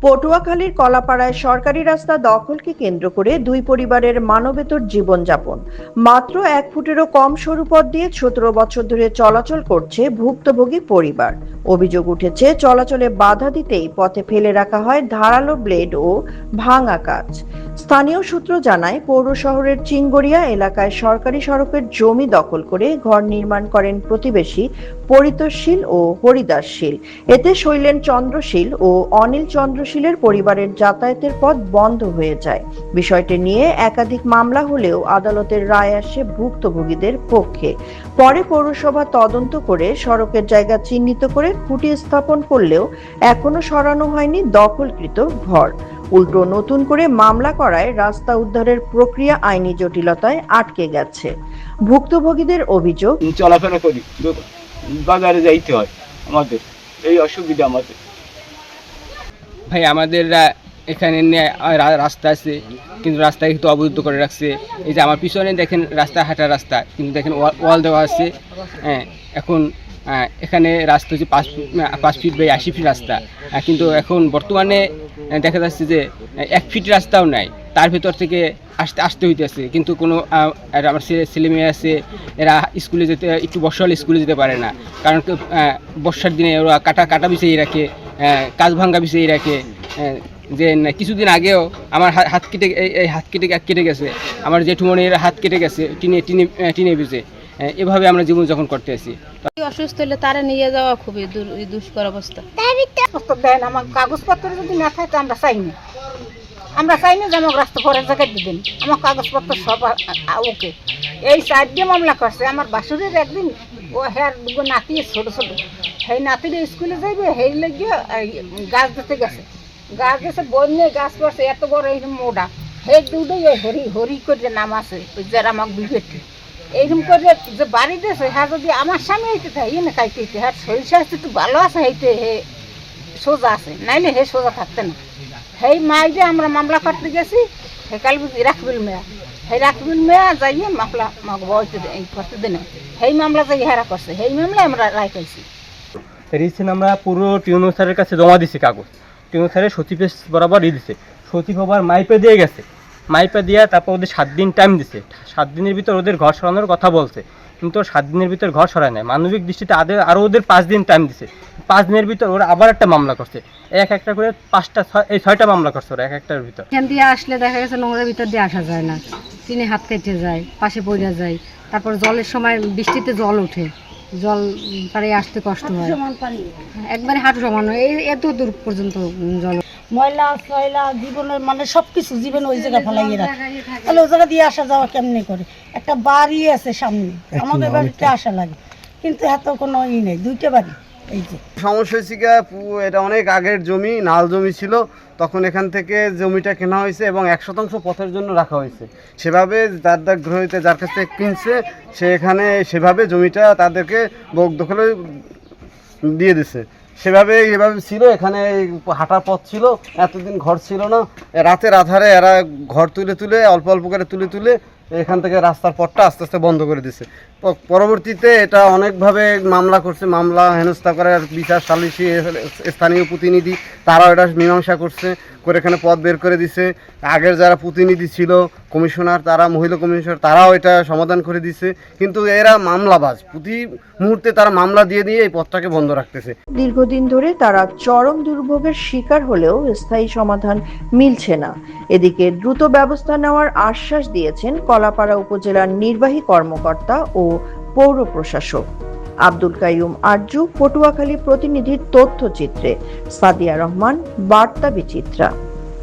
পটুয়াখালীর কলাপাড়ায় সরকারি রাস্তা দখলকে কেন্দ্র করে দুই পরিবারের মানবেতর জীবনযাপন। মাত্র 1 ফুটেরও কম সরু পথ দিয়ে 17 বছর ধরে চলাচল করছে ভুক্তভোগী পরিবার। অভিযোগ উঠেছে, চলাচলে বাধা দিতেই পথে ফেলে রাখা হয় ধারালো ব্লেড ও ভাঙা কাঁচ। স্থানীয় সূত্র জানায়, পৌর শহরের চিঙ্গরিয়া এলাকায় সরকারি সড়কের জমি দখল করে ঘর নির্মাণ করেন প্রতিবেশী পরিতোষশীল ও হরিদাসশীল। এতে শৈলেন চন্দ্রশীল ও অনিল চন্দ্রশীলের পরিবারের যাতায়াতের পথ বন্ধ হয়ে যায়। বিষয়টি নিয়ে একাধিক মামলা হলেও আদালতের রায় আসে ভুক্তভোগীদের পক্ষে। পরে পৌরসভা তদন্ত করে সড়কের জায়গা চিহ্নিত করে খুঁটি স্থাপন করলেও এখনো সরানো হয়নি দখলকৃত ঘর। উল্টো নতুন করে মামলা করায় রাস্তা উদ্ধারের প্রক্রিয়া আইনি জটিলতায় আটকে গেছে। ভুক্তভোগীদের অভিযোগ, চলাফেরা করি, বাজারে যাইতে হয়, আমাদের এই অসুবিধা। আমাদের ভাই, আমাদের এখানে রাস্তা আছে, কিন্তু রাস্তা কিন্তু অবরুদ্ধ করে রাখছে। এই যে আমার পিছনে দেখেন রাস্তা, হাঁটার রাস্তা, কিন্তু দেখেন ওয়াল দেওয়া আছে। হ্যাঁ, এখন এখানে রাস্তা হচ্ছে 5 ফিট বাই 80 ফিট রাস্তা, কিন্তু এখন বর্তমানে দেখা যাচ্ছে যে 1 ফিট রাস্তাও নাই। তার ভেতর থেকে আসতে হইতেছে, কিন্তু কোনো আমার ছেলে মেয়ে আছে, এরা স্কুলে যেতে, একটু বর্ষা হলে স্কুলে যেতে পারে না, কারণ বর্ষার দিনে ওরা কাটা বিছিয়ে রাখে, কাজ ভাঙ্গা বিছিয়ে রাখে। যে কিছুদিন আগেও আমার হাত কেটে গেছে, আমার জেঠুমনির হাত কেটে গেছে টিনে ভিজে। এভাবে আমরা জীবনযাপন করতে আছি। অসুস্থ হলে তারা নিয়ে যাওয়া খুবই দুষ্কর অবস্থা। দেন আমার কাগজপত্র যদি না থাকে আমরা চাই না, যে আমার রাস্তা পরের জায়গায় দিবেন, আমার কাগজপত্র সব ওকে। এই 4 দিয়ে মামলা করছে। আমার বাসুরের একদিন ও হ্যাঁ নাতি ছোট সেই নাতির স্কুলে যাইবে, সেই লেগে গাছ দিতে গেছে। গাছ গেছে, বন্যে গাছ করছে এত বড় এই মোটা, সেই দুধে হরি করে নাম আছে যারা আমাকে বিবেটি এইরকম করে যে বাড়ি দিয়েছে। হ্যাঁ, যদি আমার স্বামী হইতে থাকে না খাইতে হইতে, হ্যাঁ শরীর স্বাস্থ্য একটু ভালো আছে, হইতে হে সোজা আছে, নাইলে হে সোজা থাকতে না। সেই মাইরে আমরা মামলা করতে গেছি। হে কাল বুঝি রাখবিল মেয়া যাইয়ে মামলা বইতে করতে দেন, সেই মামলা যাই হেরা করছে, সেই মামলা আমরা রায় পাইছি। রিসেন্ট আমরা পুরো টিউনো স্যারের কাছে জমা দিছি কাগজ। টিউনো স্যারের সচিবের বরাবর দিছে, সচিব আবার মাইপে দিয়ে গেছে। মাইপে দিয়ে তারপর ওদের 7 দিন টাইম দিছে। 7 দিনের ভিতর ওদের ঘর সরানোর কথা বলছে, কিন্তু 7 দিনের ভিতর ঘর সরায় নাই। মানবিক দৃষ্টিতে আরও ওদের 5 দিন টাইম দিছে। 5 দিনের ভিতর ওরা আবার একটা মামলা করছে, একটা করে 6টা মামলা করছে ওরা একটার ভিতর। এখান দিয়ে আসলে দেখা গেছে নোংরার ভিতর দিয়ে আসা যায় না, টিনে হাত কেটে যায়, পাশে পড়ে যায়। তারপর জলের সময় বৃষ্টিতে জল ওঠে, জল পারে আসতে কষ্ট হয়, একবারে হাঁটু সমান এত দূর পর্যন্ত জল। ময়লা সয়লা জীবনের মানে সবকিছু জীবন ওই জায়গা ফেলাইয়ে রাখে, তাহলে ওই জায়গা দিয়ে আসা যাওয়া কেমনি করে? একটা বাড়ি আছে সামনে, আমাদের বাড়িতে আসা লাগে, কিন্তু এত কোনো নেই, 2টা বাড়ি। এই যে সমস্যা হয়েছে, এটা অনেক আগের জমি, নাল জমি ছিল। তখন এখান থেকে জমিটা কেনা হয়েছে এবং 1% পথের জন্য রাখা হয়েছে। সেভাবে যার গ্রহীতে যার কাছ থেকে কিনছে, সে এখানে সেভাবে জমিটা তাদেরকে দখলে দিয়ে দিছে। সেভাবে ছিল, এখানে হাঁটার পথ ছিল, এতদিন ঘর ছিল না। রাতের আধারে এরা ঘর তুলে অল্প অল্প করে তুলে এখান থেকে রাস্তার পথটা আস্তে আস্তে বন্ধ করে দিছে। পরবর্তীতে এটা অনেকভাবে মামলা করছে, মামলা হেনস্থা করার বিচার সালিসি স্থানীয় প্রতিনিধি তারাও এটা মীমাংসা করছে, করে এখানে পথ বের করে দিছে। আগের যারা প্রতিনিধি ছিল, কমিশনার, তারা মহিলা কমিশনার, তারাও এটা সমাধান করে দিছে। কিন্তু এরা মামলাবাজ, প্রতি মুহূর্তে তারা মামলা দিয়ে এই পথটাকে বন্ধ রাখতেছে। দীর্ঘদিন ধরে তারা চরম দুর্ভোগের শিকার হলেও স্থায়ী সমাধান মিলছে না। এদিকে দ্রুত ব্যবস্থা নেওয়ার আশ্বাস দিয়েছেন কলাপাড়া উপজেলার নির্বাহী কর্মকর্তা ও পৌর প্রশাসক। আব্দুল কাইয়ুম আরজু, পটুয়াখালী প্রতিনিধির তথ্যচিত্রে সাদিয়া রহমান, বার্তা বিচিত্রা।